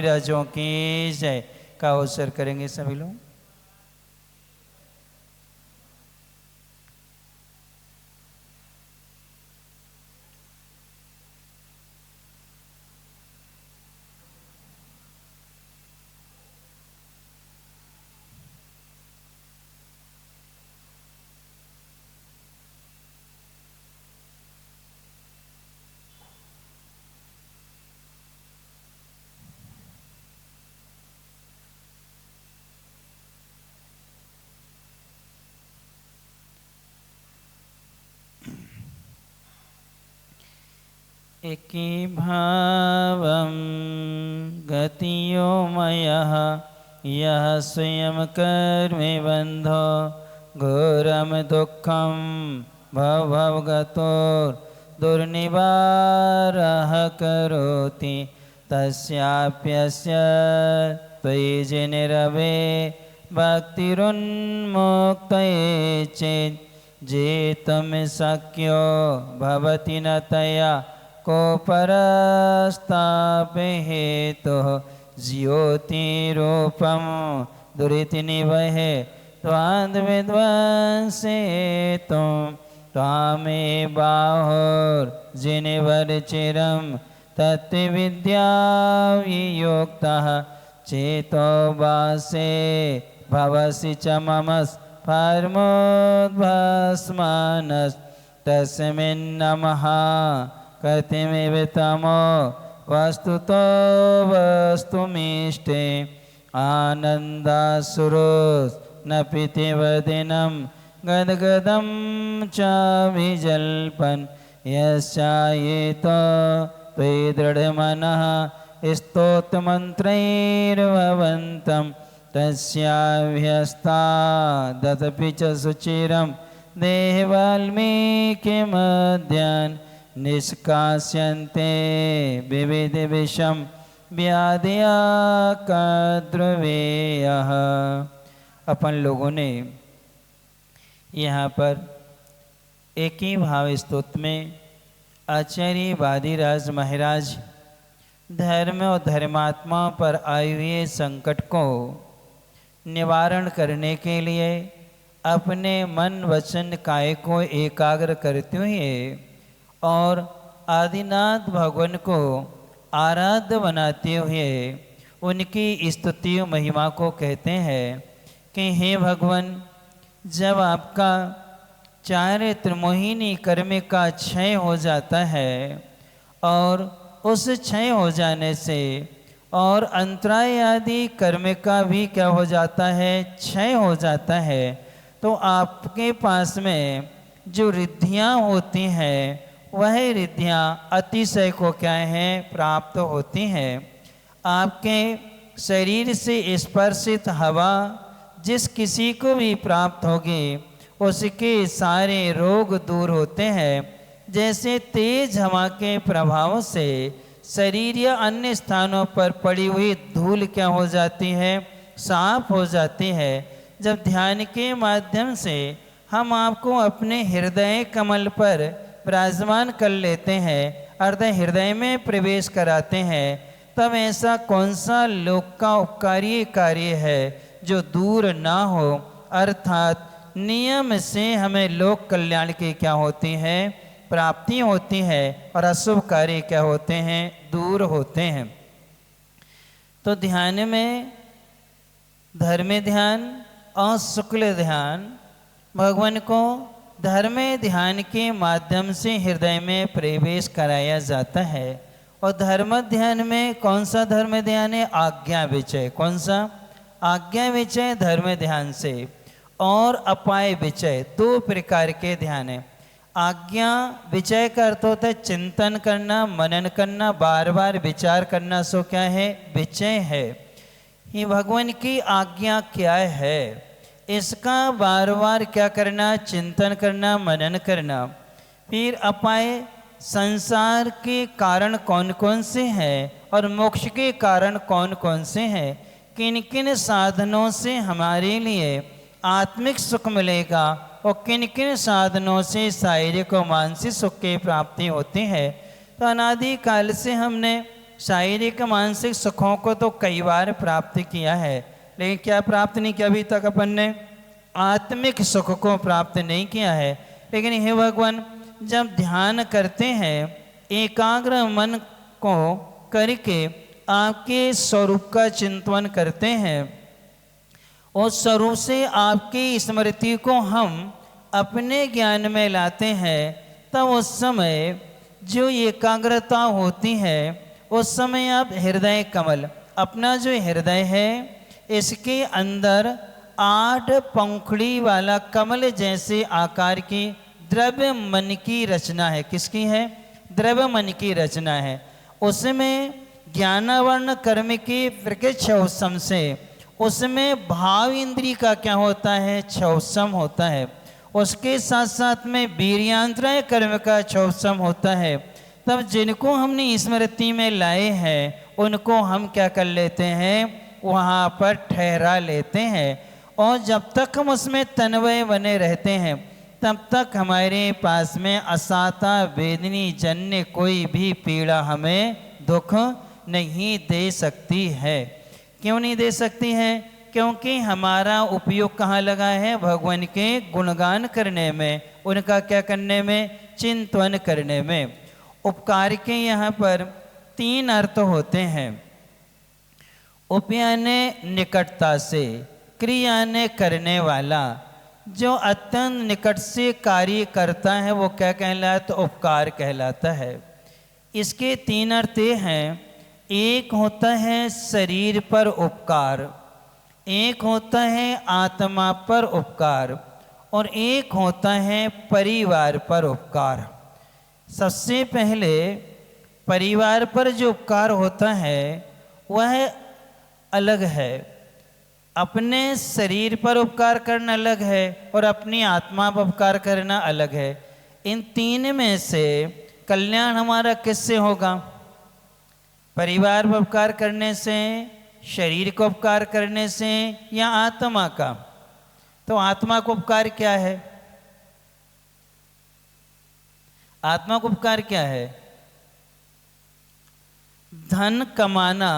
राजों की जय का अवसर करेंगे सभी लोग। एकी भावं गतियो मयः यः स्वयं कर्मे बन्धो घोरं दुःखं भवगतो दुर्निवारः करोति तस्याप्यस्य त्वयि जिनिरवे भक्तिरुन्मुक्तये चेत् जेतुं शक्यो भवति न तया को परस्तापे हेतुः ज्योतिरूपं दुरितनिवहे त्वाद्विध्वंसेतुं त्वामे बाहुर्जिनिवर्चिरं तत्त्वविद्यावियोक्तः चेतो वासे भवसि च मम परमोद्भस्मानस्तस्मिन्नमः कतिमिव तमो वस्तुतो वस्तुमीष्टे आनन्दासुरोस् न पितिवदिनं गद्गदं च विजल्पन् यश्चायेतो त्वयि दृढमनः स्तोत्रमन्त्रैर्भवन्तं तस्याभ्यस्तादपि च सुचिरं देहवाल्मीकिमध्यान् निष्कास्यन्ते विविधविषं व्याधिया कद्रुवेयः। अपन लोगों ने यहाँ पर एक ही भाव स्तोत्र में आचार्य वादिराज महाराज धर्म और धर्मात्माओं पर आए हुए संकट को निवारण करने के लिए अपने मन वचन काय को एकाग्र करते हुए और आदिनाथ भगवान को आराध्य बनाते हुए उनकी स्तुति महिमा को कहते हैं कि हे भगवान, जब आपका चार त्रिमोहिनी कर्म का क्षय हो जाता है और उस क्षय हो जाने से और अंतराय आदि कर्म का भी क्या हो जाता है, क्षय हो जाता है, तो आपके पास में जो रिद्धियाँ होती हैं वह रिद्धियाँ अतिशय को क्या है प्राप्त होती हैं। आपके शरीर से स्पर्शित हवा जिस किसी को भी प्राप्त होगी उसके सारे रोग दूर होते हैं। जैसे तेज हवा के प्रभाव से शरीर या अन्य स्थानों पर पड़ी हुई धूल क्या हो जाती है, साफ हो जाती है। जब ध्यान के माध्यम से हम आपको अपने हृदय कमल पर विराजमान कर लेते हैं, अर्ध हृदय में प्रवेश कराते हैं, तब ऐसा कौन सा लोक का उपकारी कार्य है जो दूर ना हो। अर्थात नियम से हमें लोक कल्याण की क्या होती है, प्राप्ति होती है, और अशुभ कार्य क्या होते हैं, दूर होते हैं। तो ध्यान में धर्म ध्यान और शुक्ल ध्यान, भगवान को धर्म ध्यान के माध्यम से हृदय में प्रवेश कराया जाता है। और धर्म ध्यान में कौन सा धर्म ध्यान है, आज्ञा विचय। कौन सा, आज्ञा विचय धर्म ध्यान से, और अपाय विचय, दो प्रकार के ध्यान है। आज्ञा विचय का अर्थ होता है चिंतन करना, मनन करना, बार बार विचार करना, सो क्या है, विचय है। ये भगवान की आज्ञा क्या है, इसका बार बार क्या करना, चिंतन करना, मनन करना। फिर अपाय, संसार के कारण कौन कौन से हैं और मोक्ष के कारण कौन कौन से हैं, किन किन साधनों से हमारे लिए आत्मिक सुख मिलेगा और किन किन साधनों से शारीरिक और मानसिक सुख की प्राप्ति होती है। तो अनादि काल से हमने शारीरिक मानसिक सुखों को तो कई बार प्राप्त किया है, लेकिन क्या प्राप्त नहीं किया अभी तक अपन ने? आत्मिक सुख को प्राप्त नहीं किया है। लेकिन हे भगवान, जब ध्यान करते हैं, एकाग्र मन को करके आपके स्वरूप का चिंतन करते हैं, उस स्वरूप से आपकी स्मृति को हम अपने ज्ञान में लाते हैं, तब उस समय जो एकाग्रता होती है, उस समय आप हृदय कमल, अपना जो हृदय है, इसके अंदर 8 पंखुड़ी वाला कमल जैसे आकार की द्रव्य मन की रचना है। किसकी है? द्रव्य मन की रचना है। उसमें ज्ञानावर्ण कर्म के वृक्षौसम से उसमें भाव इंद्रिय का क्या होता है? छौसम होता है। उसके साथ साथ में वीर्यांतराय कर्म का छौसम होता है। तब जिनको हमने स्मृति में लाए हैं, उनको हम क्या कर लेते हैं? वहाँ पर ठहरा लेते हैं। और जब तक हम उसमें तन्वय बने रहते हैं, तब तक हमारे पास में असाता वेदनी जन्य कोई भी पीड़ा हमें दुख नहीं दे सकती है। क्यों नहीं दे सकती है? क्योंकि हमारा उपयोग कहाँ लगा है? भगवान के गुणगान करने में, उनका क्या करने में? चिंतन करने में। उपकार के यहाँ पर 3 अर्थ होते हैं। उप यानी निकटता से, क्रिया ने करने वाला, जो अत्यंत निकट से कार्य करता है वो क्या कहलाता? तो उपकार कहलाता है। इसके 3 अर्थ हैं। एक होता है शरीर पर उपकार, एक होता है आत्मा पर उपकार, और एक होता है परिवार पर उपकार। सबसे पहले परिवार पर जो उपकार होता है वह अलग है। अपने शरीर पर उपकार करना अलग है और अपनी आत्मा पर उपकार करना अलग है। इन 3 में से कल्याण हमारा किससे होगा? परिवार पर उपकार करने से, शरीर को उपकार करने से, या आत्मा का? तो आत्मा को उपकार क्या है? आत्मा को उपकार क्या है? धन कमाना,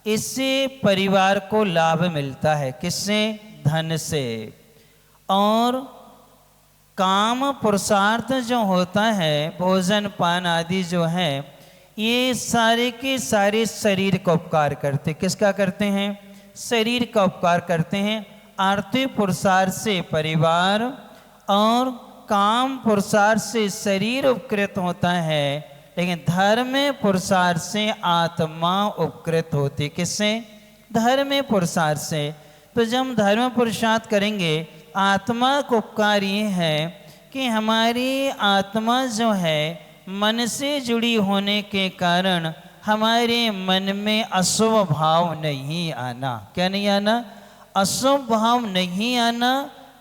इससे परिवार को लाभ मिलता है। किससे? धन से। और काम पुरुषार्थ जो होता है, भोजन पान आदि जो है, ये सारे के सारे शरीर का उपकार करते। किसका करते हैं? शरीर का उपकार करते हैं। आर्थिक पुरुषार्थ से परिवार और काम पुरुषार्थ से शरीर उपकृत होता है, लेकिन धर्म पुरुषार्थ से आत्मा उपकृत होती। किससे? धर्म पुरुषार्थ से। तो जब हम धर्म पुरुषार्थ करेंगे, आत्मा को उपकार ये है कि हमारी आत्मा जो है मन से जुड़ी होने के कारण हमारे मन में अशुभ भाव नहीं आना। क्या नहीं आना? अशुभ भाव नहीं आना,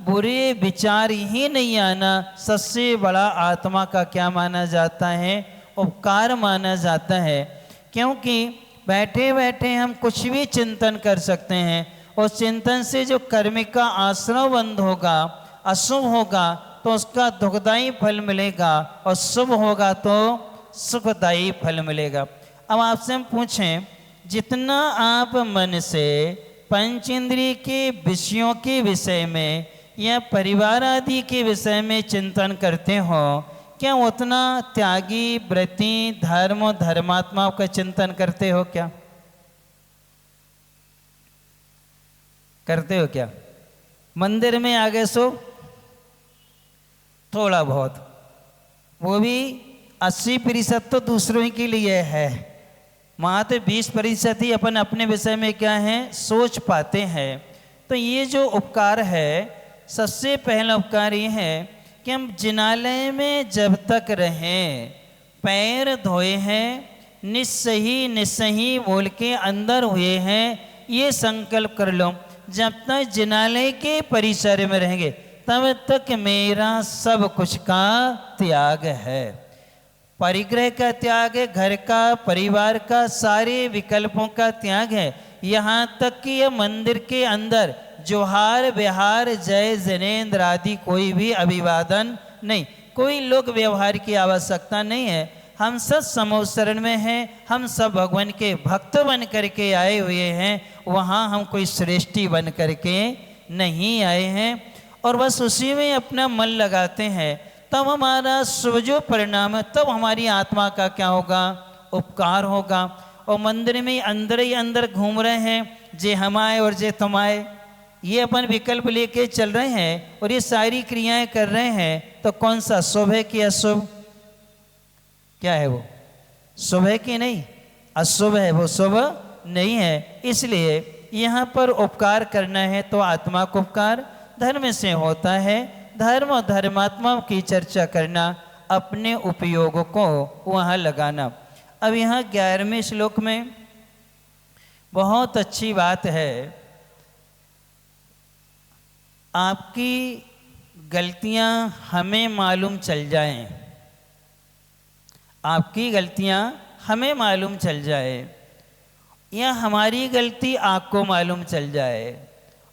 बुरे विचार ही नहीं आना। सबसे बड़ा आत्मा का क्या माना जाता है? उपकार माना जाता है। क्योंकि बैठे बैठे हम कुछ भी चिंतन कर सकते हैं, और चिंतन से जो कर्म का आश्रय बंद होगा, अशुभ होगा तो उसका दुखदायी फल मिलेगा, और शुभ होगा तो सुखदायी फल मिलेगा। अब आपसे हम पूछें, जितना आप मन से पंच इंद्रिय के विषयों के विषय में या परिवार आदि के विषय में चिंतन करते हो, क्या उतना त्यागी, व्रती, धर्म और धर्मात्माओं का चिंतन करते हो? क्या करते हो? क्या मंदिर में आ गए सो थोड़ा बहुत, वो भी 80% तो दूसरों के लिए है, मात्र 20% ही अपन अपने विषय में क्या है सोच पाते हैं। तो ये जो उपकार है, सबसे पहला उपकार ये है कि हम जिनालय में जब तक रहें, पैर धोए हैं, निस्सही निस्सही बोल के अंदर हुए हैं, ये संकल्प कर लो। जब तक जिनालय के परिसर में रहेंगे तब तक मेरा सब कुछ का त्याग है। परिग्रह का त्याग है, घर का, परिवार का, सारे विकल्पों का त्याग है। यहाँ तक कि यह मंदिर के अंदर जोहार बिहार जय जनेन्द्र आदि कोई भी अभिवादन नहीं, कोई लोक व्यवहार की आवश्यकता नहीं है। हम सब समूह शरण में हैं, हम सब भगवान के भक्त बन करके आए हुए हैं, वहाँ हम कोई श्रेष्ठी बन करके नहीं आए हैं। और बस उसी में अपना मन लगाते हैं, तब हमारा शुभ जो परिणाम है, तब हमारी आत्मा का क्या होगा, उपकार होगा। और मंदिर में अंदर ही अंदर घूम रहे हैं, जे हम आए और जे तुम आए, ये अपन विकल्प लेके चल रहे हैं और ये सारी क्रियाएं कर रहे हैं, तो कौन सा शुभ है कि अशुभ? क्या है वो? शुभ है कि नहीं? अशुभ है, वो शुभ नहीं है। इसलिए यहाँ पर उपकार करना है तो आत्मा को उपकार धर्म से होता है। धर्म और धर्मात्मा की चर्चा करना, अपने उपयोग को वहाँ लगाना। अब यहाँ 11वें श्लोक में बहुत अच्छी बात है, आपकी गलतियां हमें मालूम चल जाएं, आपकी गलतियां हमें मालूम चल जाए या हमारी गलती आपको मालूम चल जाए,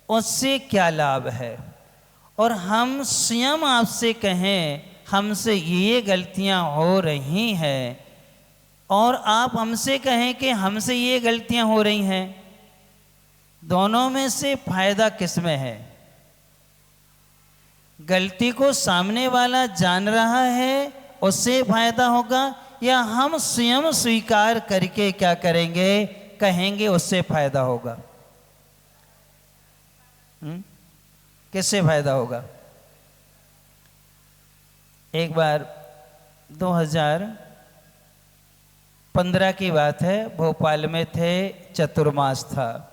उससे क्या लाभ है? और हम स्वयं आपसे कहें हमसे ये गलतियां हो रही हैं, और आप हमसे कहें कि हमसे ये गलतियां हो रही हैं, दोनों में से फायदा किस में है? गलती को सामने वाला जान रहा है उससे फायदा होगा, या हम स्वयं स्वीकार करके क्या करेंगे, कहेंगे, उससे फायदा होगा? किससे फायदा होगा? एक बार 2015 की बात है, भोपाल में थे, चतुर्मास था,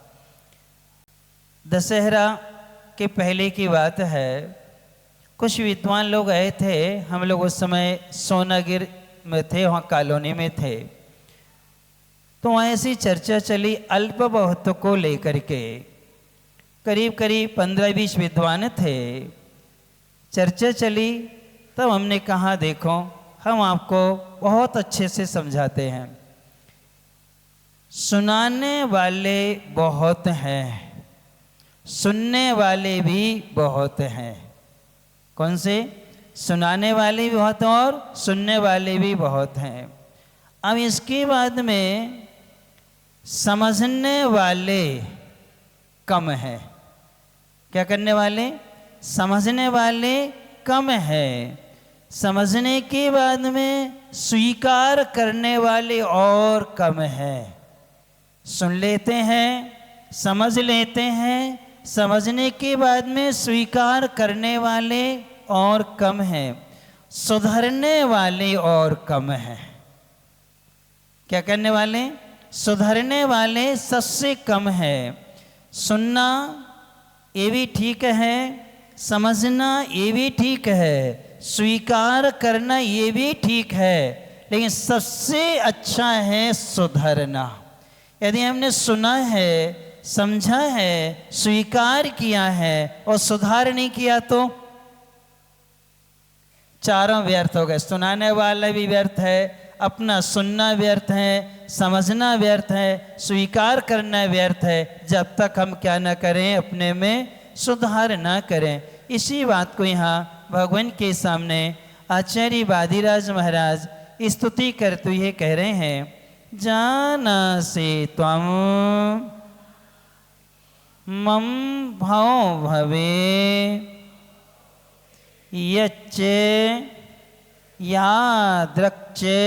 दशहरा के पहले की बात है। कुछ विद्वान लोग आए थे, हम लोग उस समय सोनागिर में थे, वहाँ कॉलोनी में थे, तो वहाँ ऐसी चर्चा चली अल्प बहुत को लेकर के। करीब करीब 15-20 विद्वान थे, चर्चा चली, तब हमने कहा देखो हम आपको बहुत अच्छे से समझाते हैं, सुनाने वाले बहुत हैं, सुनने वाले भी बहुत हैं। कौन से? सुनाने वाले भी बहुत हैं और सुनने वाले भी बहुत हैं। अब इसके बाद में समझने वाले कम हैं। क्या करने वाले? समझने वाले कम हैं। समझने के बाद में स्वीकार करने वाले और कम हैं। सुन लेते हैं, समझ लेते हैं, समझने के बाद में स्वीकार करने वाले और कम हैं, सुधरने वाले और कम हैं। क्या करने वाले? सुधरने वाले सबसे कम है। सुनना ये भी ठीक है, समझना ये भी ठीक है, स्वीकार करना ये भी ठीक है, लेकिन सबसे अच्छा है सुधरना। यदि हमने सुना है, समझा है, स्वीकार किया है और सुधार नहीं किया तो चारों व्यर्थ हो गए। सुनाने वाला भी व्यर्थ है, अपना सुनना व्यर्थ है, समझना व्यर्थ है, स्वीकार करना व्यर्थ है, जब तक हम क्या न करें, अपने में सुधार न करें। इसी बात को यहाँ भगवान के सामने आचार्य वादिराज महाराज स्तुति करते हुए कह रहे हैं, जानासि त्वं मम भव भवे यच्चे यादृक्चे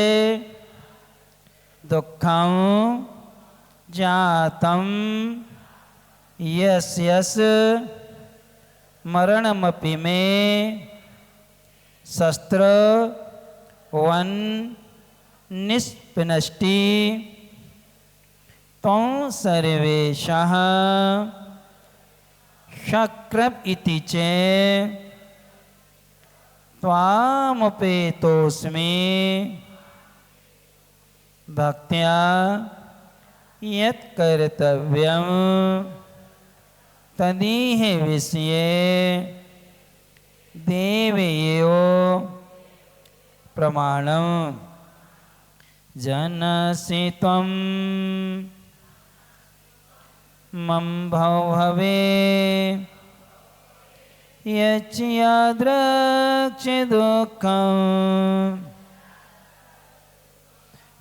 दुःखं जातं यस् यस् मरणमपि मे शस्त्र वन निष्पनष्टि त्वं सर्वेषां शक्रम इति चे त्वामुपेतोऽस्मि भक्त्या यत्कर्तव्यं तदीह विषये देवयो प्रमाणं जानासि त्वं मम भव भवे यच्च यादृक्च दुःखं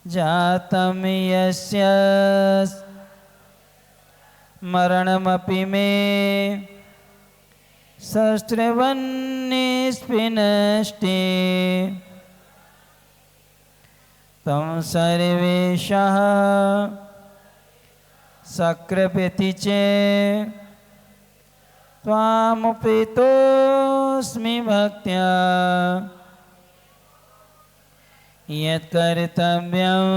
जातं यस्य मरणमपि मे शस्त्रवन्निस्पिनष्टे तं सर्वेशः सकृपति चेत् त्वामुपेतोऽस्मि भक्त्या यत्कर्तव्यं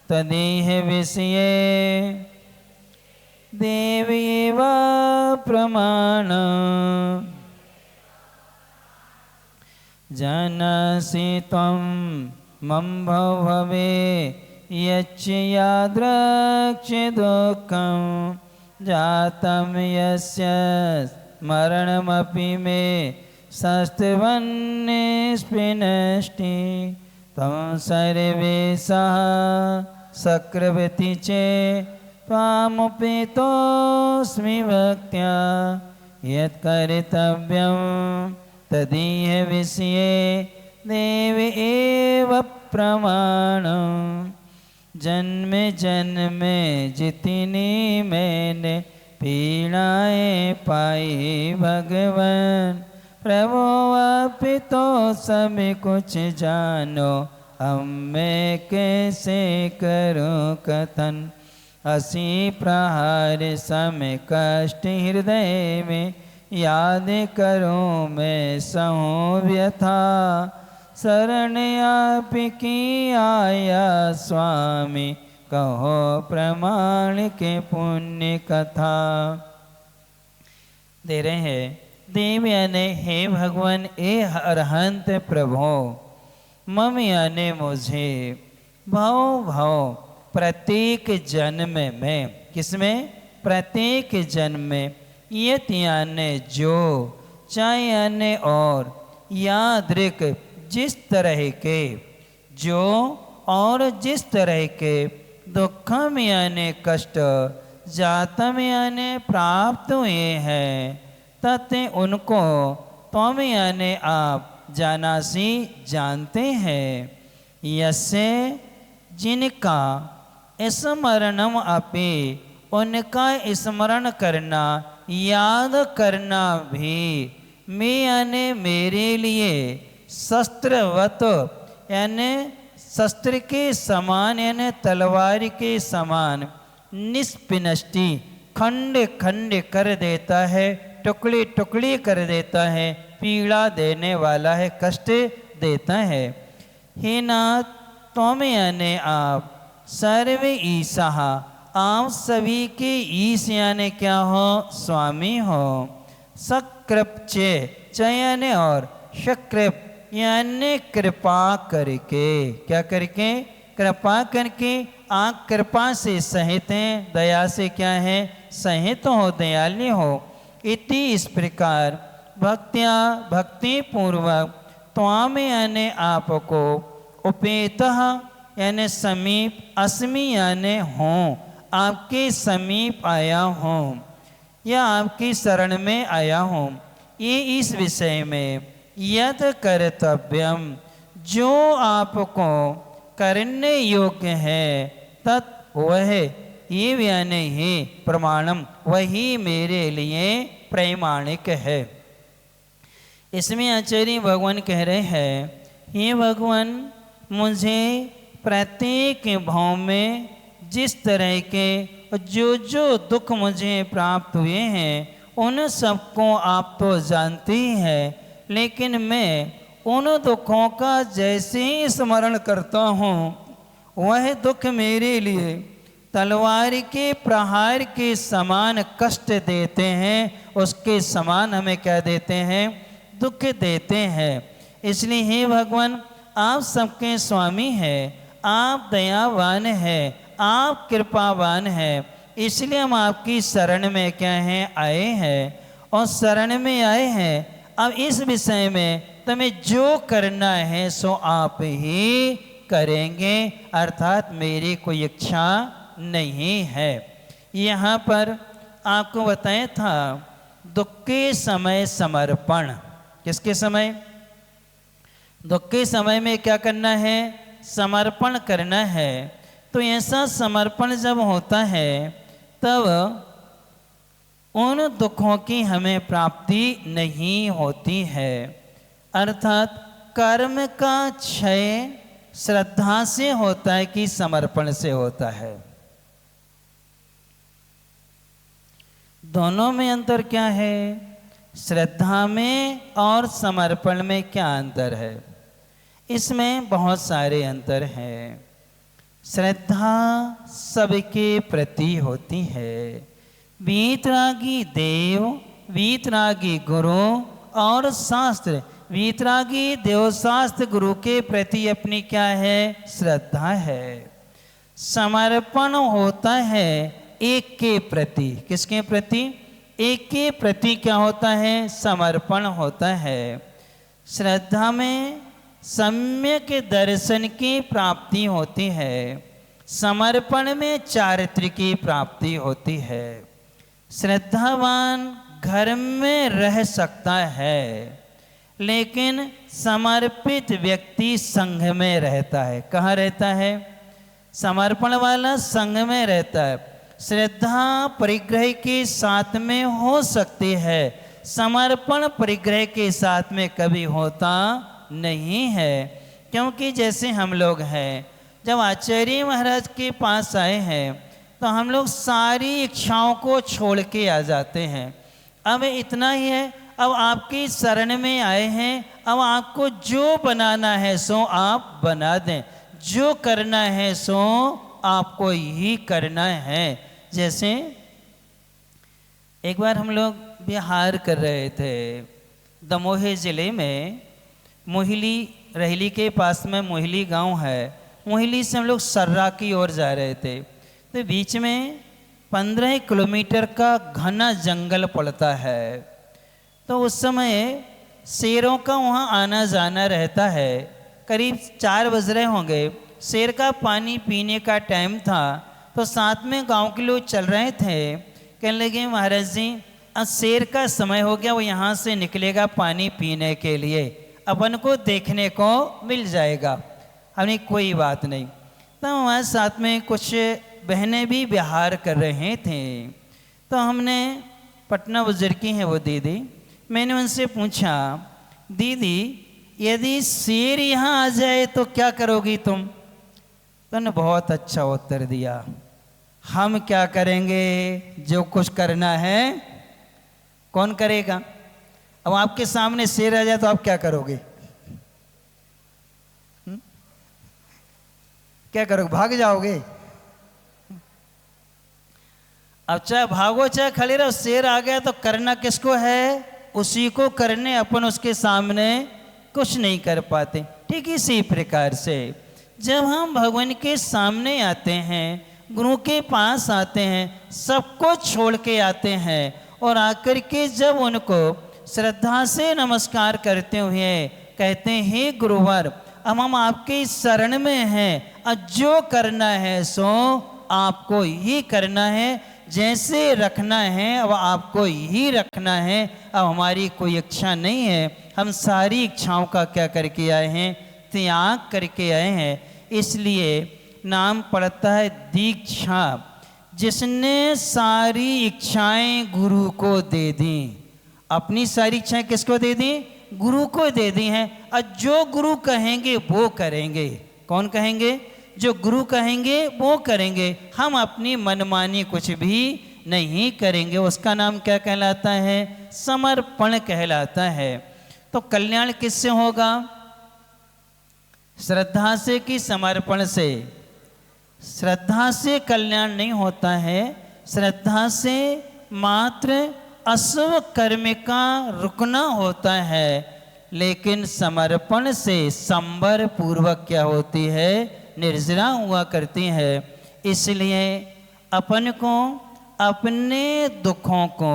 तदेह विषये देवैव प्रमाणम् जानासि त्वं मम भवे यच्च यादृक्ष दुःखं जातं यस्य मरणमपि मे शस्त्रवन्निस्पिनष्टे त्वं सर्वेशः सकृपति चेत् त्वामुपेतोऽस्मि भक्त्या यत्कर्तव्यं तदीह विषये देव एव प्रमाणम् जन्म जन्म जितनी मैंने पीड़ाएं पाई भगवान प्रभु आप तो सब कुछ जानो अब मैं कैसे करूं कथन असी प्रहार समय कष्ट हृदय में याद करूं मैं सहूं व्यथा शरण आपकी आया स्वामी कहो प्रमाण के पुण्य कथा। दे रहे हैं देव यानी हे भगवान ए अरहंत प्रभो मम यानी मुझे भाव भाव प्रत्येक जन्म में किसमें प्रत्येक जन्म में यत यानी जो चाहे यानी और यादृक जिस तरह के जो और जिस तरह के दुखम यानी कष्ट जातम यानी प्राप्त हुए हैं तत् उनको त्वम यानी आप जानासी जानते हैं यसे जिनका स्मरणम अपि उनका स्मरण करना याद करना भी मैं यानी मेरे लिए शस्त्रवत यानी शस्त्र के समान यानी तलवार के समान निष्पिनष्टि खंड खंड कर देता है टुकड़ी टुकड़ी कर देता है पीड़ा देने वाला है कष्ट देता है। हे नाथ तुम यानी आप सर्व ईसा आप सभी के ईश यानी क्या हो स्वामी हो सकृप चयन और शकृप यानी कृपा करके क्या करके कृपा करके आप कृपा से सहित हैं दया से क्या है सहित हो दयालु हो इति इस प्रकार भक्त्या भक्ति पूर्वक त्वाम यानी आपको उपेतः यानी समीप अस्मि यानी हूँ आपके समीप आया हूँ या आपकी शरण में आया हूँ ये इस विषय में यद कर्तव्यम जो आपको करने योग्य है तत् वह ये यानी ही प्रमाणम वही मेरे लिए प्रमाणिक है। इसमें आचार्य भगवान कह रहे हैं हे भगवान मुझे प्रत्येक भाव में जिस तरह के जो जो दुख मुझे प्राप्त हुए हैं उन सबको आप तो जानते ही हैं लेकिन मैं उन दुखों का जैसे ही स्मरण करता हूँ वह दुख मेरे लिए तलवार के प्रहार के समान कष्ट देते हैं उसके समान हमें क्या देते हैं दुख देते हैं। इसलिए हे भगवान आप सबके स्वामी हैं आप दयावान हैं आप कृपावान हैं इसलिए हम आपकी शरण में क्या हैं आए हैं और शरण में आए हैं। अब इस विषय में तुम्हें जो करना है सो आप ही करेंगे अर्थात मेरी कोई इच्छा नहीं है। यहाँ पर आपको बताया था दुख के समय समर्पण किसके समय दुख के समय में क्या करना है समर्पण करना है। तो ऐसा समर्पण जब होता है तब उन दुखों की हमें प्राप्ति नहीं होती है। अर्थात कर्म का क्षय श्रद्धा से होता है कि समर्पण से होता है। दोनों में अंतर क्या है? श्रद्धा में और समर्पण में क्या अंतर है? इसमें बहुत सारे अंतर हैं। श्रद्धा सबके प्रति होती है। वीतरागी देव, वीतरागी गुरु और शास्त्र, वीतरागी देव शास्त्र गुरु के प्रति अपनी क्या है? श्रद्धा है। समर्पण होता है एक के प्रति। किसके प्रति? एक के प्रति क्या होता है? समर्पण होता है। श्रद्धा में सम्यक दर्शन की प्राप्ति होती है, समर्पण में चारित्र की प्राप्ति होती है। श्रद्धावान घर में रह सकता है, लेकिन समर्पित व्यक्ति संघ में रहता है। कहाँ रहता है? समर्पण वाला संघ में रहता है। श्रद्धा परिग्रह के साथ में हो सकती है, समर्पण परिग्रह के साथ में कभी होता नहीं है। क्योंकि जैसे हम लोग हैं, जब आचार्य महाराज के पास आए हैं तो हम लोग सारी इच्छाओं को छोड़ के आ जाते हैं। अब इतना ही है, अब आपकी शरण में आए हैं, अब आपको जो बनाना है सो आप बना दें, जो करना है सो आपको ही करना है। जैसे एक बार हम लोग बिहार कर रहे थे, दमोह ज़िले में मोहिली, रहली के पास में मोहिली गांव है। मोहिली से हम लोग सर्रा की ओर जा रहे थे, तो बीच में 15 किलोमीटर का घना जंगल पड़ता है। तो उस समय शेरों का वहाँ आना जाना रहता है। करीब 4 बज रहे होंगे, शेर का पानी पीने का टाइम था। तो साथ में गांव के लोग चल रहे थे, कहने लगे महाराज जी अब शेर का समय हो गया, वो यहाँ से निकलेगा पानी पीने के लिए, अपन को देखने को मिल जाएगा। हमने कोई बात नहीं। तो हमारे साथ में कुछ बहनें भी बिहार कर रहे थे। तो हमने, पटना बुजुर्ग की है वो दीदी, मैंने उनसे पूछा, दीदी यदि शेर यहाँ आ जाए तो क्या करोगी तुम? तो उन्होंने बहुत अच्छा उत्तर दिया, हम क्या करेंगे? जो कुछ करना है कौन करेगा? अब आपके सामने शेर आ जाए तो आप क्या करोगे? क्या करोगे? भाग जाओगे? अब चाहे भागो चाहे खड़े रहो, शेर आ गया तो करना किसको है? उसी को करने, अपन उसके सामने कुछ नहीं कर पाते। ठीक इसी प्रकार से जब हम भगवान के सामने आते हैं, गुरु के पास आते हैं, सबको छोड़ के आते हैं, और आकर के जब उनको श्रद्धा से नमस्कार करते हुए कहते हैं, हे गुरुवर अब हम आपके शरण में हैं, अब जो करना है सो आपको ही करना है, जैसे रखना है अब आपको ही रखना है, अब हमारी कोई इच्छा नहीं है, हम सारी इच्छाओं का क्या करके आए हैं? त्याग करके आए हैं। इसलिए नाम पड़ता है दीक्षा। जिसने सारी इच्छाएं गुरु को दे दी, अपनी सारी इच्छाएं किसको दे दी? गुरु को दे दी हैं। और जो गुरु कहेंगे वो करेंगे। कौन कहेंगे? जो गुरु कहेंगे वो करेंगे। हम अपनी मनमानी कुछ भी नहीं करेंगे। उसका नाम क्या कहलाता है? समर्पण कहलाता है। तो कल्याण किससे होगा? श्रद्धा से कि समर्पण से? श्रद्धा से कल्याण नहीं होता है। श्रद्धा से मात्र अश्व कर्म का रुकना होता है, लेकिन समर्पण से संबर पूर्वक क्या होती है? निर्जरा हुआ करती है। इसलिए अपन को अपने दुखों को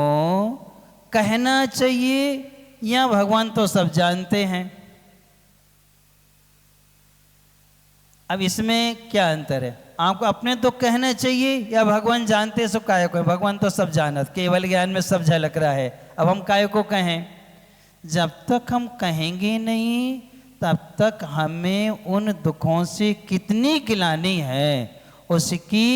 कहना चाहिए, या भगवान तो सब जानते हैं? अब इसमें क्या अंतर है? आपको अपने दुख कहना चाहिए या भगवान जानते सो काय को? भगवान तो सब जानत, केवल ज्ञान में सब झलक रहा है। अब हम काय को कहें? जब तक हम कहेंगे नहीं तब तक हमें उन दुखों से कितनी गिलानी है, उसकी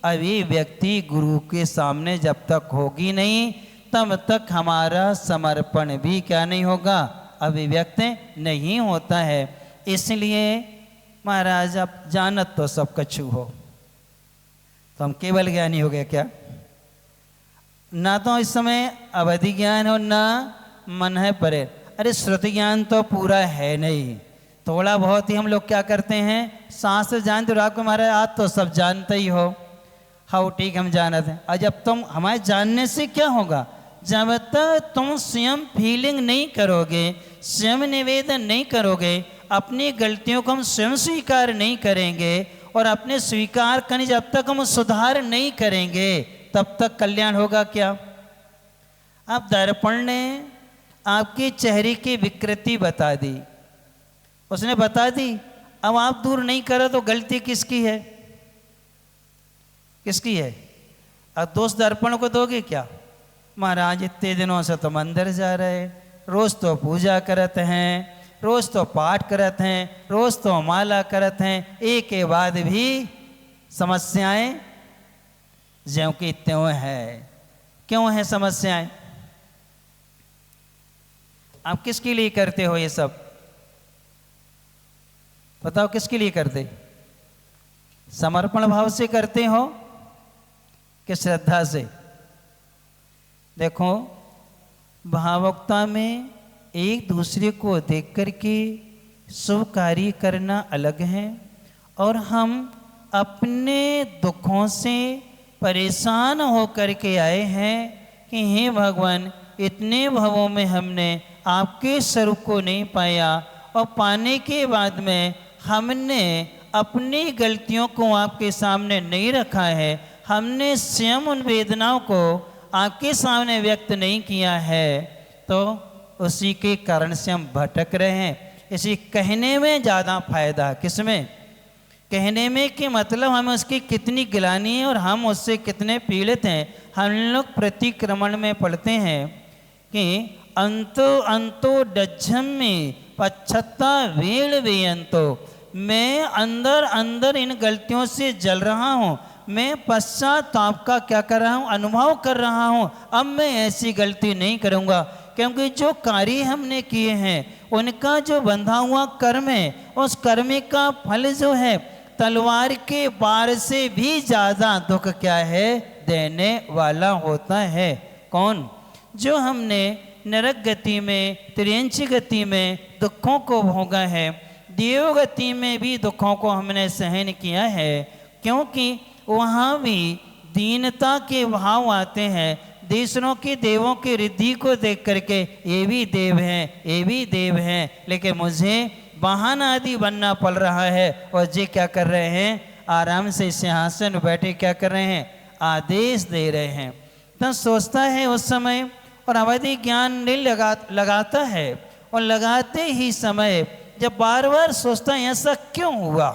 अभिव्यक्ति गुरु के सामने जब तक होगी नहीं, तब तक हमारा समर्पण भी क्या नहीं होगा, अभिव्यक्त नहीं होता है। इसलिए महाराज अब जानत तो सब कछु हो, तो हम केवल ज्ञानी हो गए क्या? ना तो इस समय अवधि ज्ञान हो ना मन है परे। अरे श्रुति ज्ञान तो पूरा है नहीं, थोड़ा बहुत ही हम लोग क्या करते हैं, शास्त्र जानते हो आपको महाराज, आज तो सब जानते ही हो। हाँ ठीक हम जानते हैं। और जब तुम हमारे जानने से क्या होगा, जब तक तुम स्वयं फीलिंग नहीं करोगे, स्वयं निवेदन नहीं करोगे, अपनी गलतियों को हम स्वयं स्वीकार नहीं करेंगे, और अपने स्वीकार करने जब तक हम सुधार नहीं करेंगे, तब तक कल्याण होगा क्या? अब दर्पण ने आपके चेहरे की विकृति बता दी, उसने बता दी, अब आप दूर नहीं करो तो गलती किसकी है, किसकी है? अब दोष दर्पण को दोगे क्या? महाराज इतने दिनों से तुम अंदर जा रहे, रोज तो पूजा करते हैं, रोज तो पाठ करते हैं, रोज तो माला करते हैं, एक के बाद भी समस्याएं ज्यों की त्यों है। क्यों है समस्याएं? आप किसके लिए करते हो ये सब? बताओ किसके लिए करते? समर्पण भाव से करते हो कि श्रद्धा से? देखो भावुकता में एक दूसरे को देख करके शुभ कार्य करना अलग है, और हम अपने दुखों से परेशान होकर के आए हैं कि हे भगवान, इतने भवों में हमने आपके स्वरूप को नहीं पाया, और पाने के बाद में हमने अपनी गलतियों को आपके सामने नहीं रखा है, हमने स्वयं उन वेदनाओं को आपके सामने व्यक्त नहीं किया है, तो उसी के कारण से हम भटक रहे हैं। इसी कहने में ज़्यादा फायदा, किसमें? कहने में कि मतलब हमें उसकी कितनी गिलानी है और हम उससे कितने पीड़ित हैं। हम लोग प्रतिक्रमण में पढ़ते हैं कि अंतो अंतो डज्झम में पच्छत्ता वेल वे अंतो, मैं अंदर अंदर इन गलतियों से जल रहा हूँ, मैं पश्चाताप का क्या कर रहा हूँ, अनुभव कर रहा हूँ। अब मैं ऐसी गलती नहीं करूँगा, क्योंकि जो कार्य हमने किए हैं उनका जो बंधा हुआ कर्म है, उस कर्म का फल जो है तलवार के बार से भी ज़्यादा दुख क्या है, देने वाला होता है। कौन? जो हमने नरक गति में, त्रियंच गति में दुखों को भोगा है, देव गति में भी दुखों को हमने सहन किया है, क्योंकि वहाँ भी दीनता के भाव आते हैं। दूसरों के देवों की रिद्धि को देख करके ये भी देव हैं, ये भी देव हैं, लेकिन मुझे वाहन आदि बनना पड़ रहा है, और ये क्या कर रहे हैं, आराम से सिंहासन में बैठे क्या कर रहे हैं, आदेश दे रहे हैं। तो सोचता है उस समय, और अवधि ज्ञान नहीं लगाता है, और लगाते ही समय जब बार बार सोचता है ऐसा क्यों हुआ,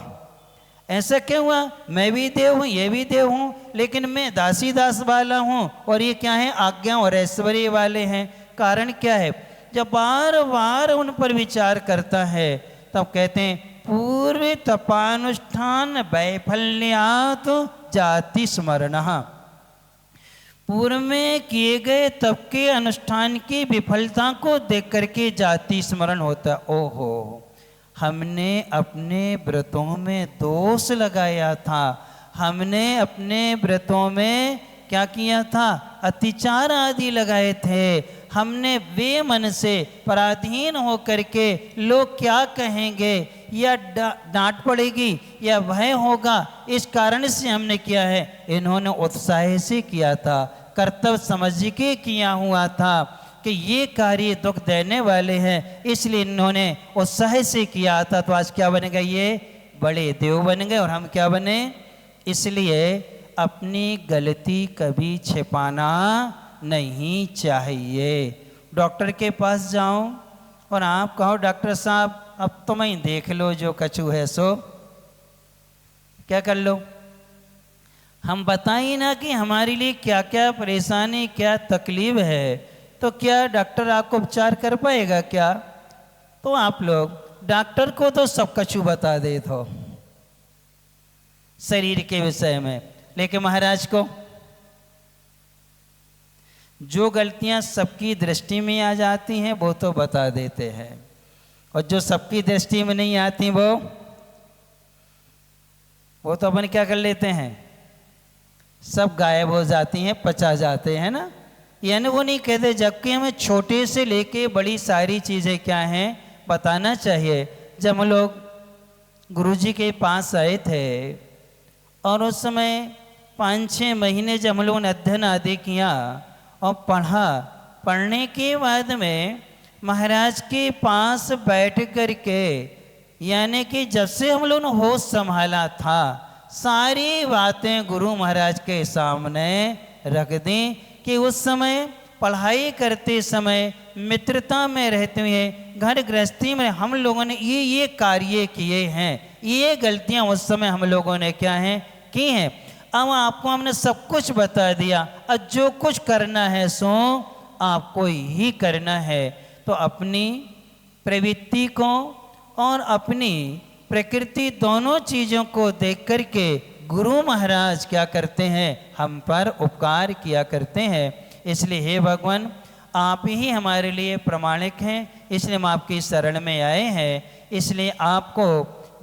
ऐसा क्यों हुआ, मैं भी देव हूँ, ये भी देव हूँ, लेकिन मैं दासी दास वाला हूँ, और ये क्या है, आज्ञा और ऐश्वर्य वाले हैं। कारण क्या है? जब बार बार उन पर विचार करता है, तब कहते हैं पूर्व तपानुष्ठान वैफल्यात जाति स्मरण। पूर्व में किए गए तप के अनुष्ठान की विफलता को देख करके जाति स्मरण होता। ओहो, हमने अपने व्रतों में दोष लगाया था, हमने अपने व्रतों में क्या किया था, अतिचार आदि लगाए थे, हमने वे मन से पराधीन हो करके लोग क्या कहेंगे, या डांट पड़ेगी, या भय होगा, इस कारण से हमने किया है। इन्होंने उत्साह से किया था, कर्तव्य समझ के किया हुआ था कि ये कार्य दुख देने वाले हैं, इसलिए इन्होंने उत्साह से किया था। तो आज क्या बन गए, ये बड़े देव बन गए, और हम क्या बने? इसलिए अपनी गलती कभी छिपाना नहीं चाहिए। डॉक्टर के पास जाओ और आप कहो डॉक्टर साहब अब तुम ही देख लो, जो कछु है सो क्या कर लो। हम बताइए ना कि हमारे लिए क्या क्या परेशानी, क्या तकलीफ है, तो क्या डॉक्टर आपको उपचार कर पाएगा क्या? तो आप लोग डॉक्टर को तो सब कछु बता दे तो शरीर के विषय में, लेकिन महाराज को जो गलतियां सबकी दृष्टि में आ जाती हैं वो तो बता देते हैं, और जो सबकी दृष्टि में नहीं आती वो तो अपन क्या कर लेते हैं, सब गायब हो जाती हैं, पचा जाते हैं ना, यानी वो नहीं कहते। जबकि हमें छोटे से लेके बड़ी सारी चीज़ें क्या हैं बताना चाहिए। जब हम लोग गुरुजी के पास आए थे और उस समय 5-6 महीने जब हम लोगों ने अध्ययन आदि किया और पढ़ने के बाद में महाराज के पास बैठ कर के, यानी कि जब से हम लोगों ने होश संभाला था, सारी बातें गुरु महाराज के सामने रख दी कि उस समय पढ़ाई करते समय, मित्रता में रहते हुए, घर गृहस्थी में हम लोगों ने ये कार्य किए हैं, ये गलतियां उस समय हम लोगों ने क्या हैं की हैं। अब आपको हमने सब कुछ बता दिया, अब जो कुछ करना है सो आपको ही करना है। तो अपनी प्रवृत्ति को और अपनी प्रकृति दोनों चीज़ों को देख कर के गुरु महाराज क्या करते हैं, हम पर उपकार किया करते हैं। इसलिए हे भगवान, आप ही हमारे लिए प्रमाणिक हैं, इसलिए हम आपकी शरण में आए हैं। इसलिए आपको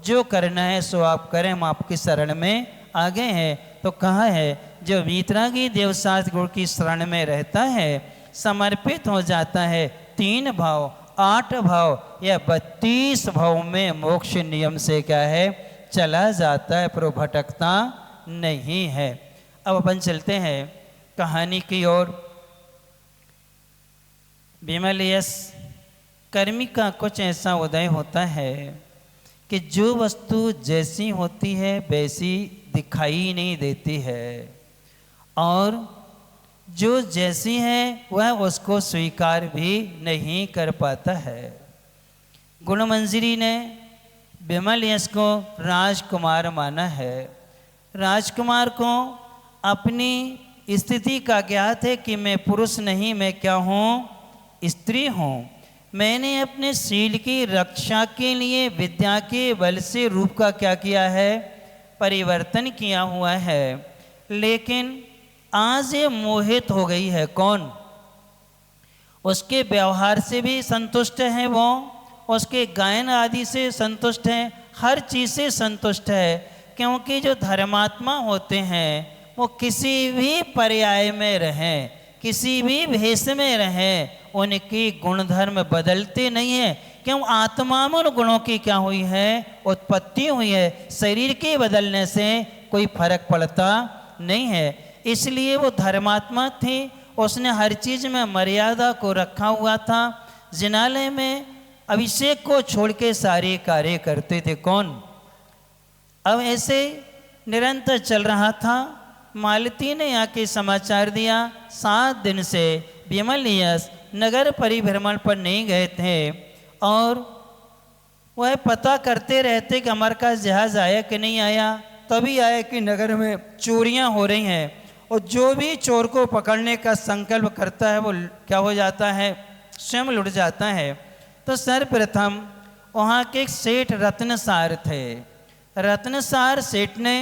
जो करना है सो आप करें, हम आपकी शरण में आ गए हैं। तो कहा है, जो वीतरागी देवशास्त्र गुरु की शरण में रहता है, समर्पित हो जाता है 3 भाव, 8 भाव या 32 भाव में मोक्ष नियम से क्या है चला जाता है, पर वो भटकता नहीं है। अब अपन चलते हैं कहानी की ओर। विमल यश कर्मी का कुछ ऐसा उदय होता है कि जो वस्तु जैसी होती है वैसी दिखाई नहीं देती है, और जो जैसी है वह उसको स्वीकार भी नहीं कर पाता है। गुणमंजरी ने विमल यश को राजकुमार माना है। राजकुमार को अपनी स्थिति का ज्ञात है कि मैं पुरुष नहीं, मैं क्या हूँ, स्त्री हूँ। मैंने अपने शील की रक्षा के लिए विद्या के बल से रूप का क्या किया है, परिवर्तन किया हुआ है। लेकिन आज ये मोहित हो गई है। कौन? उसके व्यवहार से भी संतुष्ट है वो, उसके गायन आदि से संतुष्ट है, हर चीज़ से संतुष्ट है। क्योंकि जो धर्मात्मा होते हैं वो किसी भी पर्याय में रहें, किसी भी भेष में रहें, उनकी गुणधर्म बदलते नहीं है। क्यों? आत्मा में उन गुणों की क्या हुई है, उत्पत्ति हुई है। शरीर के बदलने से कोई फर्क पड़ता नहीं है। इसलिए वो धर्मात्मा थी, उसने हर चीज़ में मर्यादा को रखा हुआ था। जिनालय में अभिषेक को छोड़ के सारे कार्य करते थे। कौन? अब ऐसे निरंतर चल रहा था। मालती ने आके समाचार दिया 7 दिन से विमल यश नगर परिभ्रमण पर नहीं गए थे, और वह पता करते रहते कि हमारे पास जहाज आया कि नहीं आया। तभी आया कि नगर में चोरियां हो रही हैं, और जो भी चोर को पकड़ने का संकल्प करता है वो क्या हो जाता है, स्वयं लुट जाता है। तो सर्वप्रथम वहाँ के एक सेठ रत्नसार थे। रत्नसार सेठ ने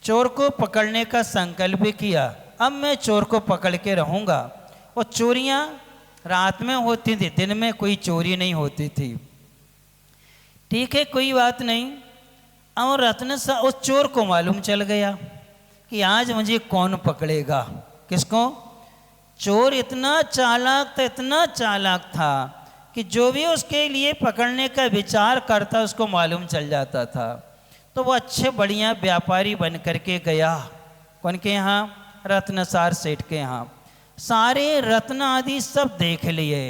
चोर को पकड़ने का संकल्प किया। अब मैं चोर को पकड़ के रहूँगा। और चोरियाँ रात में होती थी, दिन में कोई चोरी नहीं होती थी। ठीक है, कोई बात नहीं। और रत्नसार, उस चोर को मालूम चल गया कि आज मुझे कौन पकड़ेगा। किसको? चोर इतना चालाक था, इतना चालाक था कि जो भी उसके लिए पकड़ने का विचार करता उसको मालूम चल जाता था। तो वो अच्छे बढ़िया व्यापारी बन करके गया। कौन के यहाँ? रत्नसार सेठ के यहाँ। सारे रत्न आदि सब देख लिए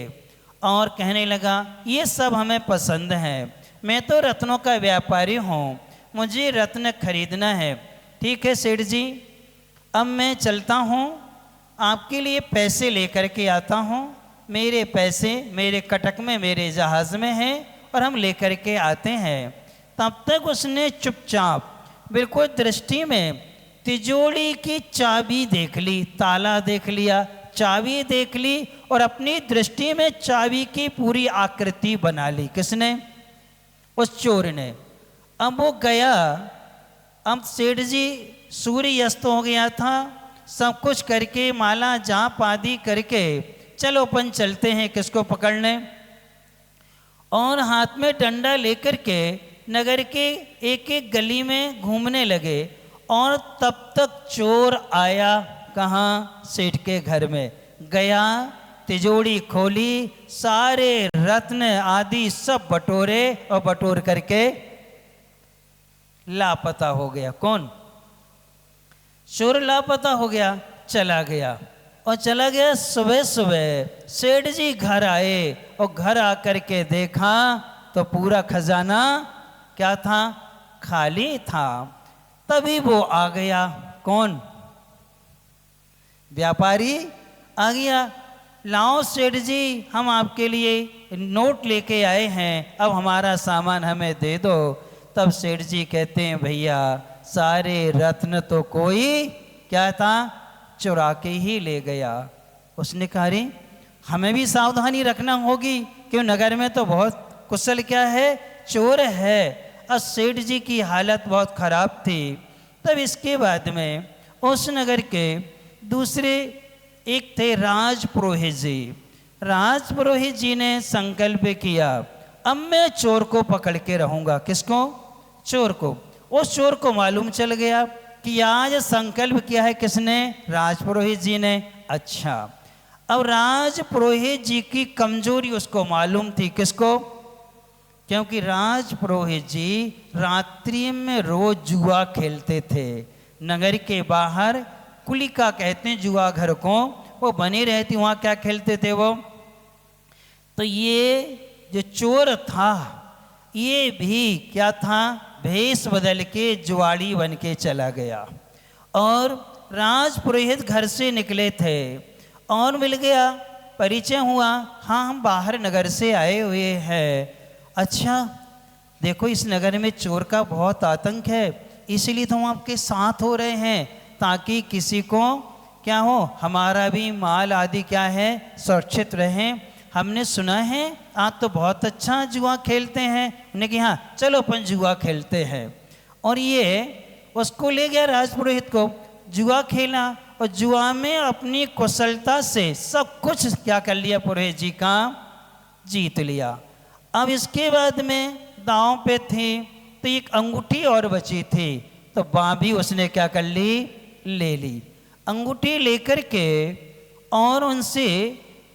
और कहने लगा ये सब हमें पसंद है, मैं तो रत्नों का व्यापारी हूँ, मुझे रत्न खरीदना है। ठीक है सेठ जी, अब मैं चलता हूँ, आपके लिए पैसे लेकर के आता हूँ। मेरे पैसे मेरे कटक में, मेरे जहाज़ में हैं, और हम लेकर के आते हैं। तब तक उसने चुपचाप बिल्कुल दृष्टि में तिजोरी की चाबी देख ली, ताला देख लिया, चाबी देख ली, और अपनी दृष्टि में चाबी की पूरी आकृति बना ली। किसने? उस चोर ने। अब वो गया, अब सेठ जी सूर्य अस्त हो गया था, सब कुछ करके माला जाप आदि करके चलो अपन चलते हैं किसको पकड़ने, और हाथ में डंडा लेकर के नगर के एक एक गली में घूमने लगे। और तब तक चोर आया कहाँ, सेठ के घर में गया, तिजोरी खोली, सारे रत्न आदि सब बटोरे और बटोर करके लापता हो गया। कौन? चोर लापता हो गया, चला गया। और चला गया, सुबह सुबह सेठ जी घर आए और घर आकर के देखा तो पूरा खजाना क्या था, खाली था। तभी वो आ गया, कौन? व्यापारी आ गया, लाओ सेठ जी हम आपके लिए नोट लेके आए हैं, अब हमारा सामान हमें दे दो। तब सेठ जी कहते हैं भैया सारे रत्न तो कोई क्या था, चुरा के ही ले गया। उसने कहा अरे हमें भी सावधानी रखना होगी, क्यों नगर में तो बहुत कुशल क्या है, चोर है। और सेठ जी की हालत बहुत खराब थी। तब इसके बाद में उस नगर के दूसरे एक थे राज पुरोहित जी। राज पुरोहित जी ने संकल्प किया अब मैं चोर को पकड़ के रहूंगा। किसको? चोर को। उस चोर को मालूम चल गया कि आज संकल्प किया है किसने, राज पुरोहित जी ने। अच्छा, अब राज पुरोहित जी की कमजोरी उसको मालूम थी। किसको? क्योंकि राज पुरोहित जी रात्रि में रोज जुआ खेलते थे। नगर के बाहर कुलिका कहते हैं जुआ घर को, वो बनी रहती, वहाँ क्या खेलते थे वो। तो ये जो चोर था ये भी क्या था, भेष बदल के जुआड़ी बन के चला गया। और राज पुरोहित घर से निकले थे और मिल गया, परिचय हुआ, हाँ हम बाहर नगर से आए हुए हैं। अच्छा देखो इस नगर में चोर का बहुत आतंक है, इसलिए तो हम आपके साथ हो रहे हैं ताकि किसी को क्या हो, हमारा भी माल आदि क्या है सुरक्षित रहे। हमने सुना है आप तो बहुत अच्छा जुआ खेलते हैं। उन्हें कि हाँ चलो अपन जुआ खेलते हैं। और ये उसको ले गया राजपुरोहित को, जुआ खेला और जुआ में अपनी कुशलता से सब कुछ क्या कर लिया, पुरोहित जी का जीत लिया। अब इसके बाद में दांव पे थी तो एक अंगूठी और बची थी, तो बाँ भी उसने क्या कर ली, ले ली। अंगूठी लेकर के और उनसे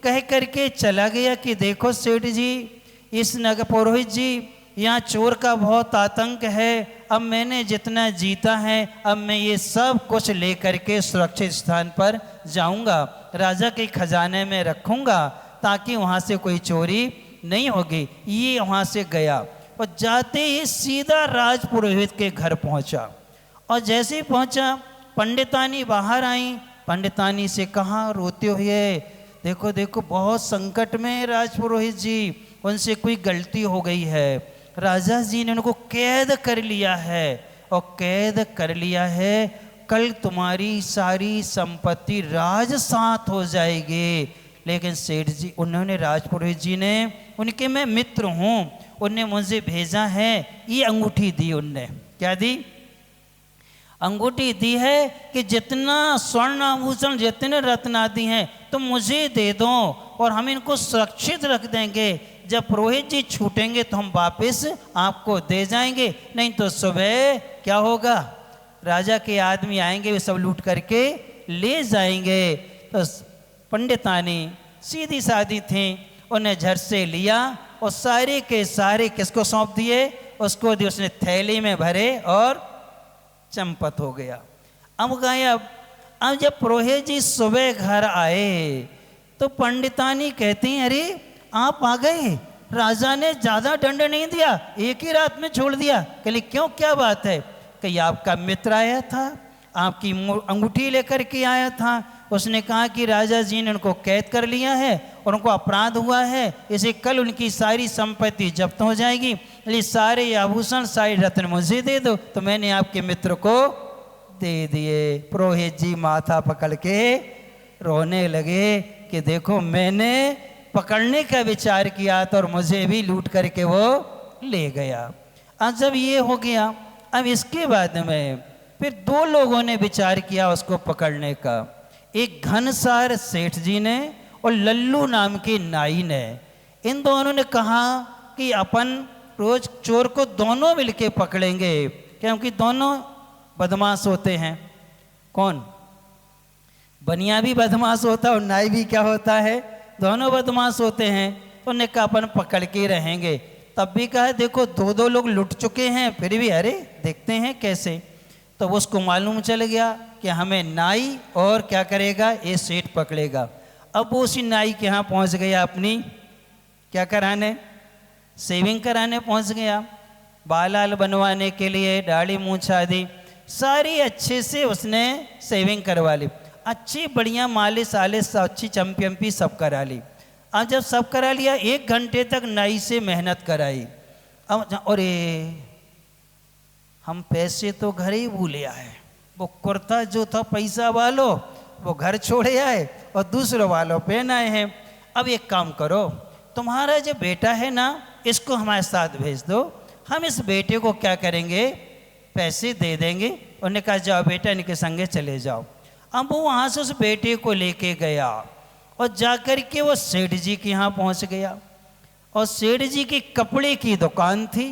कह करके चला गया कि देखो सेठ जी, इस नगर पुरोहित जी यहाँ चोर का बहुत आतंक है, अब मैंने जितना जीता है अब मैं ये सब कुछ लेकर के सुरक्षित स्थान पर जाऊंगा, राजा के खजाने में रखूंगा ताकि वहाँ से कोई चोरी नहीं होगी। ये वहाँ से गया और जाते ही सीधा राज पुरोहित के घर पहुँचा। और जैसे ही पहुँचा पंडितानी बाहर आई, पंडितानी से कहा रोते हुए, देखो देखो बहुत संकट में राज पुरोहित जी, उनसे कोई गलती हो गई है, राजा जी ने उनको कैद कर लिया है और कैद कर लिया है, कल तुम्हारी सारी संपत्ति राजसात हो जाएगी। लेकिन सेठ जी उन्होंने, राजपुरोहित जी ने, उनके मैं मित्र हूँ, उनने मुझे भेजा है, ये अंगूठी दी। उनने क्या दी? अंगूठी दी है कि जितना स्वर्ण आभूषण जितने रत्न आदि हैं तुम मुझे दे दो और हम इनको सुरक्षित रख देंगे, जब पुरोहित जी छूटेंगे तो हम वापस आपको दे जाएंगे, नहीं तो सुबह क्या होगा, राजा के आदमी आएंगे वे सब लूट करके ले जाएंगे। तो पंडितानी सीधी सादी थी, उन्हें झट से लिया और सारे के सारे किसको सौंप दिए, उसको दिए, उसने थैली में भरे और चंपत हो गया। अब गायब। अब जब पुरोहित जी सुबह घर आए तो पंडितानी कहती हैं अरे आप आ गए, राजा ने ज़्यादा दंड नहीं दिया, एक ही रात में छोड़ दिया। कहली क्यों, क्या बात है? कि आपका मित्र आया था, आपकी अंगूठी लेकर के आया था, उसने कहा कि राजा जी ने उनको कैद कर लिया है और उनको अपराध हुआ है, इसे कल उनकी सारी संपत्ति जब्त हो जाएगी, इसलिए सारे आभूषण सारे रत्न मुझे दे दो। तो मैंने आपके मित्र को दे दिए। पुरोहित जी माथा पकड़ के रोने लगे कि देखो मैंने पकड़ने का विचार किया था और मुझे भी लूट करके वो ले गया। अब जब ये हो गया, अब इसके बाद में फिर दो लोगों ने विचार किया उसको पकड़ने का, एक घनसार सेठ जी ने और लल्लू नाम के नाई ने। इन दोनों ने कहा कि अपन रोज चोर को दोनों मिलके पकड़ेंगे, क्योंकि दोनों बदमाश होते हैं। कौन? बनिया भी बदमाश होता है और नाई भी क्या होता है, दोनों बदमाश होते हैं। तो उन्होंने कहा अपन पकड़ के रहेंगे। तब भी कहा देखो दो दो लोग लुट चुके हैं, फिर भी अरे देखते हैं कैसे। तो उसको मालूम चल गया कि हमें नाई और क्या करेगा, ये सेठ पकड़ेगा। अब वो उसी नाई के यहाँ पहुँच गया, अपनी क्या कराने, शेविंग कराने पहुँच गया। बाल आल बनवाने के लिए, दाढ़ी मूंछ आदि सारी अच्छे से उसने शेविंग करवा ली, अच्छी बढ़िया मालिश आलिश अच्छी चम्पी अम्पी सब करा ली। अब जब सब करा लिया, 1 घंटे तक नाई से मेहनत कराई। अब अरे हम पैसे तो घर ही भूले आए, वो कुर्ता जो था पैसा वालों वो घर छोड़े आए और दूसरों वालों पहन आए हैं। अब एक काम करो, तुम्हारा जो बेटा है ना, इसको हमारे साथ भेज दो, हम इस बेटे को क्या करेंगे, पैसे दे देंगे। उन्होंने कहा जाओ बेटा इनके संगे चले जाओ। अब वो वहाँ से उस बेटे को लेके गया और जाकर के वो सेठ जी के यहाँ पहुँच गया। और सेठ जी की कपड़े की दुकान थी।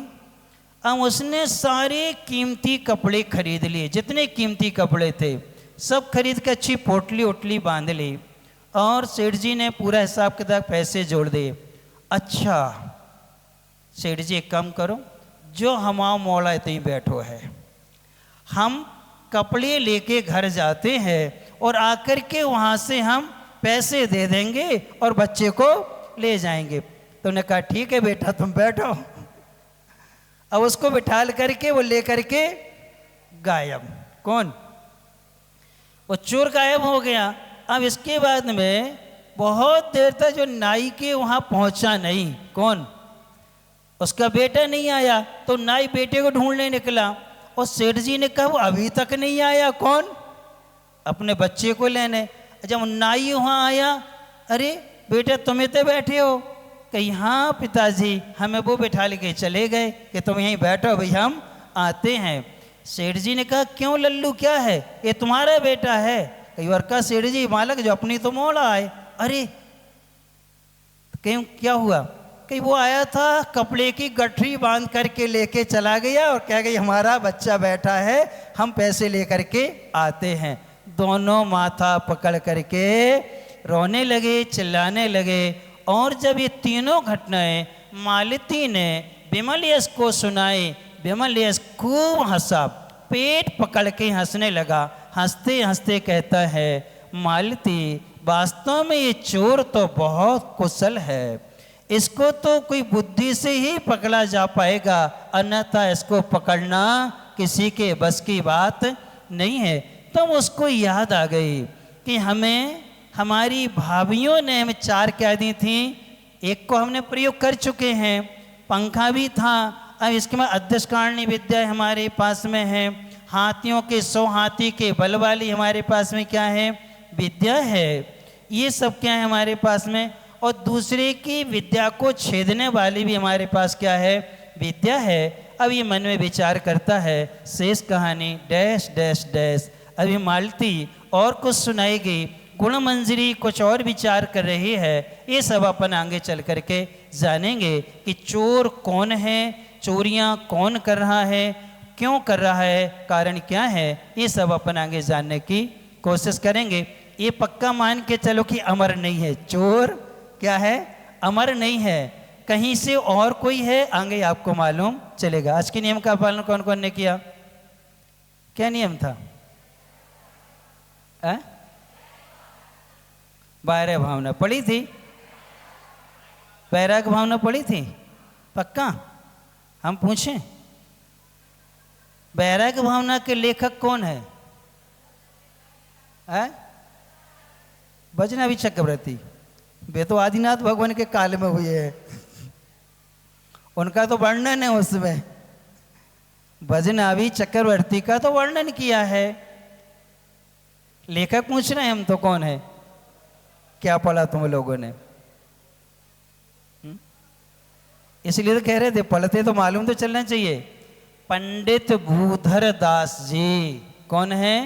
अब उसने सारे कीमती कपड़े खरीद लिए, जितने कीमती कपड़े थे सब खरीद के अच्छी पोटली ओटली बांध ली। और सेठ जी ने पूरा हिसाब किताब पैसे जोड़ दिए। अच्छा सेठ जी एक काम करो, जो हमारा मौला इतनी बैठो है, हम कपड़े लेके घर जाते हैं और आकर के वहाँ से हम पैसे दे देंगे और बच्चे को ले जाएंगे। तो उन्होंने कहा ठीक है बेटा तुम बैठो। अब उसको बिठाल करके वो ले करके गायब। कौन? वो चोर गायब हो गया। अब इसके बाद में बहुत देर तक जो नाई के वहाँ पहुँचा नहीं। कौन? उसका बेटा नहीं आया। तो नाई बेटे को ढूंढने निकला और सेठ जी ने कहा वो अभी तक नहीं आया। कौन? अपने बच्चे को लेने। जब नाई वहाँ आया, अरे बेटा तुम इतने बैठे हो? कहीं हाँ पिताजी, हमें वो बैठा के चले गए कि तुम यहीं बैठो भाई हम आते हैं। सेठ जी ने कहा क्यों लल्लू क्या है, ये तुम्हारा बेटा है? कई बार का सेठ जी मालक जो अपनी तो मौला आए। अरे क्यों क्या हुआ? कहीं वो आया था कपड़े की गठरी बांध करके लेके चला गया और कह गई हमारा बच्चा बैठा है, हम पैसे लेकर के आते हैं। दोनों माथा पकड़ करके रोने लगे, चिल्लाने लगे। और जब ये तीनों घटनाएं मालती ने विमल को सुनाई, विमल खूब हंसा, पेट पकड़ के हंसने लगा। हंसते हंसते कहता है मालती वास्तव में ये चोर तो बहुत कुशल है, इसको तो कोई बुद्धि से ही पकड़ा जा पाएगा, अन्यथा इसको पकड़ना किसी के बस की बात नहीं है। तो उसको याद आ गई कि हमें हमारी भाभीयों ने हमें 4 क्या दी थी, एक को हमने प्रयोग कर चुके हैं, पंखा भी था। अब इसके बाद अध्यक्षकारिणी विद्या हमारे पास में है, हाथियों के 100 हाथी के बल वाली हमारे पास में क्या है, विद्या है। ये सब क्या है हमारे पास में। और दूसरे की विद्या को छेदने वाली भी हमारे पास क्या है, विद्या है। अब ये मन में विचार करता है, शेष कहानी डैश डैश डैश। अभी मालती और कुछ सुनाएगी, गुण मंजरी कुछ और विचार कर रही है। ये सब अपन आगे चल करके जानेंगे कि चोर कौन है, चोरियां कौन कर रहा है, क्यों कर रहा है, कारण क्या है, ये सब अपन आगे जानने की कोशिश करेंगे। ये पक्का मान के चलो कि अमर नहीं है, चोर क्या है, अमर नहीं है, कहीं से और कोई है, आगे आपको मालूम चलेगा। आज के नियम का पालन कौन कौन ने किया? क्या नियम था? बारह भावना पढ़ी थी, वैराग भावना पढ़ी थी, पक्का? हम पूछें वैराग भावना के लेखक कौन है? भजनावी चक्रवर्ती। वे तो आदिनाथ भगवान के काल में हुए हैं, उनका तो वर्णन है उसमें। भजनावी चक्रवर्ती का तो वर्णन किया है। लेखक पूछ रहे हैं हम तो कौन है? क्या पढ़ा तुम लोगों ने? इसलिए तो कह रहे थे, पढ़ते तो मालूम तो चलना चाहिए। पंडित भूधर दास जी, कौन है?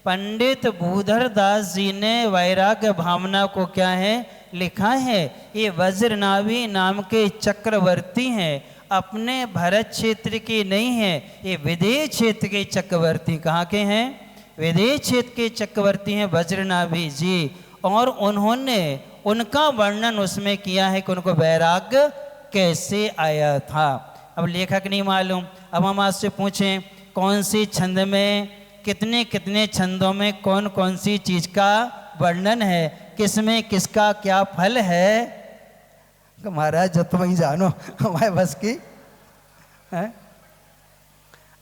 पंडित भूधर दास जी ने वैराग्य भावना को क्या है लिखा है। ये वज्रनाभि नाम के चक्रवर्ती हैं, अपने भरत क्षेत्र के नहीं हैं, ये विदेश क्षेत्र के चक्रवर्ती। कहाँ के हैं? विदेश क्षेत्र के चक्रवर्ती हैं वज्रनाभि जी। और उन्होंने उनका वर्णन उसमें किया है कि उनको वैराग्य कैसे आया था। अब लेखक नहीं मालूम, अब हम आपसे पूछें कौन सी छंद में कितने कितने छंदों में कौन कौन सी चीज का वर्णन है, किसमें किसका क्या फल है। महाराज जो तुम ही जानो, हमारे बस की है।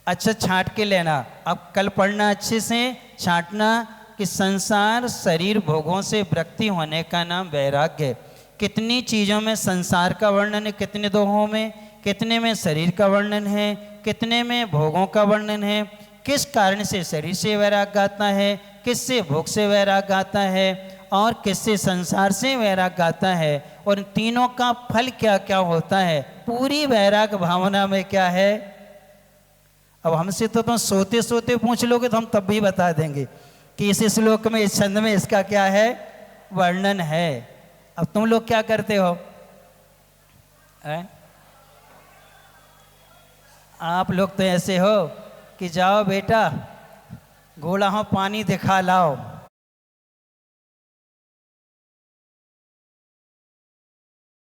अच्छा छांट के लेना, अब कल पढ़ना अच्छे से, छांटना कि संसार शरीर भोगों से विरक्ति होने का नाम वैराग्य। कितनी चीज़ों में संसार का वर्णन है, कितने दोहों में, कितने में शरीर का वर्णन है, कितने में भोगों का वर्णन है, किस कारण से शरीर से वैराग्य आता है, किससे भोग से वैराग्य आता है, और किससे संसार से वैराग्य आता है, और इन तीनों का फल क्या क्या होता है। पूरी वैराग्य भावना में क्या है। अब हमसे तो तुम सोते सोते पूछ लोगे तो हम तब भी बता देंगे कि इस श्लोक में, इस छंद में इसका क्या है वर्णन है। अब तुम लोग क्या करते हो आप लोग तो ऐसे हो कि जाओ बेटा घोड़ा हो पानी दिखा लाओ,